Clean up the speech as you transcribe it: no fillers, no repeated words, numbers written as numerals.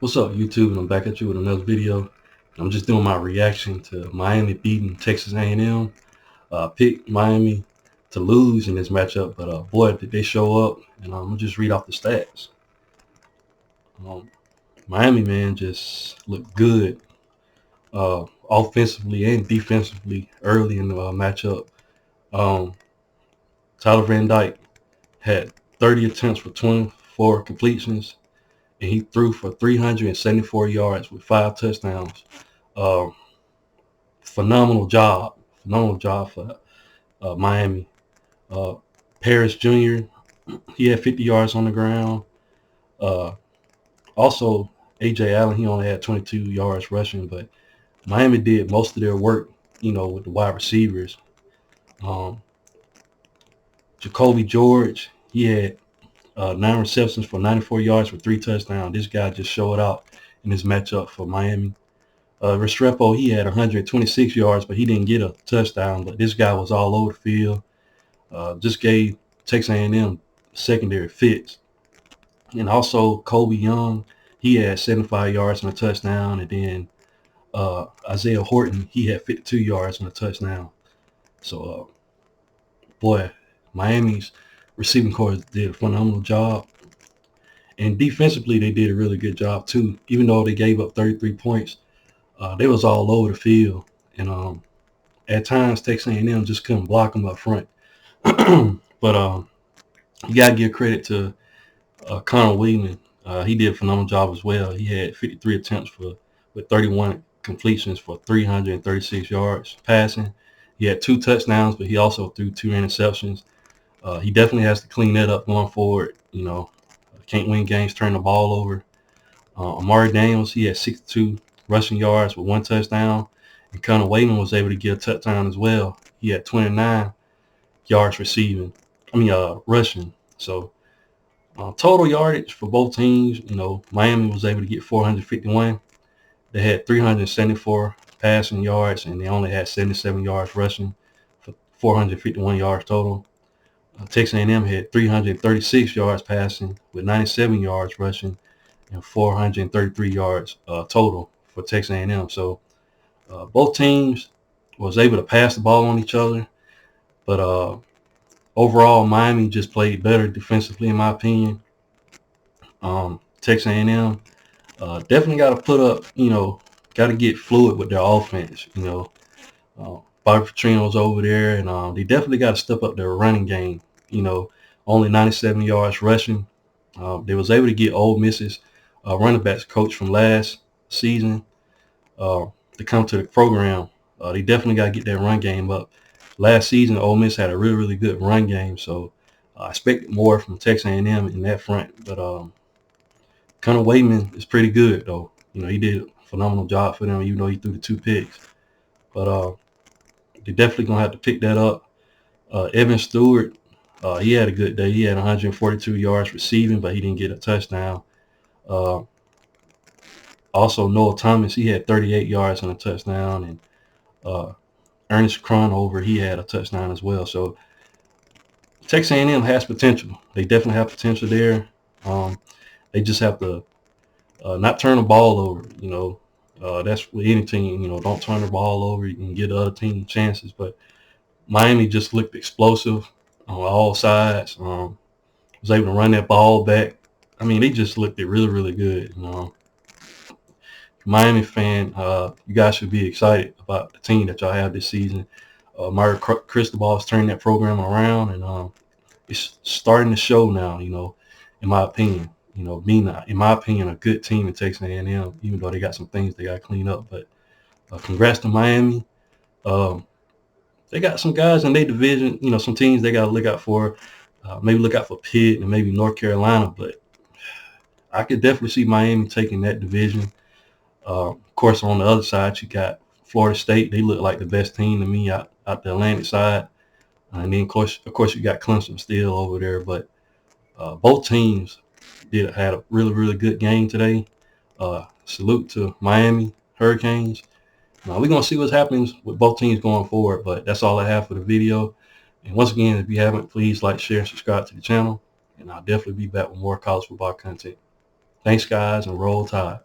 What's up, YouTube? And I'm back at you with another video. I'm just doing my reaction to Miami beating Texas A&M. Picked Miami to lose in this matchup, but boy, did they show up. And I'm gonna just read off the stats. Um, Miami, man, just looked good offensively and defensively early in the matchup. Um, Tyler Van Dyke had 30 attempts for 24 completions, and he threw for 374 yards with 5 touchdowns. Um, phenomenal job for Miami. Uh, Paris Jr. He had 50 yards on the ground. Uh, Also, AJ Allen, he only had 22 yards rushing, but Miami did most of their work, with the wide receivers. Um, Jacoby George, he had 9 receptions for 94 yards with 3 touchdowns. This guy just showed out in this matchup for Miami. Restrepo, he had 126 yards, but he didn't get a touchdown. But this guy was all over the field. Just gave Texas A&M secondary fits. And also Kobe Young, he had 75 yards and a touchdown. And then Isaiah Horton, he had 52 yards and a touchdown. So, boy, Miami's receiving corps did a phenomenal job. And defensively, they did a really good job, too. Even though they gave up 33 points, they was all over the field. And at times, Texas A&M just couldn't block them up front. But you got to give credit to Connor Wheelan. He did a phenomenal job as well. He had 53 attempts with 31 completions for 336 yards passing. He had 2 touchdowns, but he also threw 2 interceptions. He definitely has to clean that up going forward. Can't win games, turn the ball over. Amari Daniels, he had 62 rushing yards with 1 touchdown. And Connor Wheelan was able to get a touchdown as well. He had 29 yards rushing. So total yardage for both teams, Miami was able to get 451. They had 374 passing yards, and they only had 77 yards rushing for 451 yards total. Texas A&M had 336 yards passing with 97 yards rushing and 433 yards total for Texas A&M. So both teams was able to pass the ball on each other, but overall, Miami just played better defensively, in my opinion. Texas A&M definitely got to put up, got to get fluid with their offense. Bobby Petrino's over there, and they definitely got to step up their running game. Only 97 yards rushing. They was able to get Ole Miss's running backs coach from last season to come to the program. They definitely got to get that run game up. Last season, Ole Miss had a really, really good run game, so I expected more from Texas A&M in that front. But Connor Wayman is pretty good, though. He did a phenomenal job for them, even though he threw the 2 picks. But they're definitely going to have to pick that up. Evan Stewart, he had a good day. He had 142 yards receiving, but he didn't get a touchdown. Also, Noah Thomas, he had 38 yards and a touchdown. And Ernest Kronover, he had a touchdown as well. So Texas A&M has potential. They definitely have potential there. They just have to not turn the ball over. That's with any team. Don't turn the ball over. You can give the other team chances. But Miami just looked explosive on all sides. Was able to run that ball back. They just looked really, really good. Miami fan, you guys should be excited about the team that y'all have this season. Mario Cristobal has turned that program around, and it's starting to show now. In my opinion, in my opinion, a good team in Texas A&M, even though they got some things they got to clean up. But congrats to Miami. They got some guys in their division, some teams they got to look out for. Maybe look out for Pitt and maybe North Carolina. But I could definitely see Miami taking that division. Of course, on the other side, you got Florida State. They look like the best team to me out the Atlantic side. And then, of course, you got Clemson still over there. But both teams had a really, really good game today. Salute to Miami Hurricanes. Now, we're going to see what's happening with both teams going forward, but that's all I have for the video. And once again, if you haven't, please like, share, and subscribe to the channel. And I'll definitely be back with more college football content. Thanks, guys, and roll tide.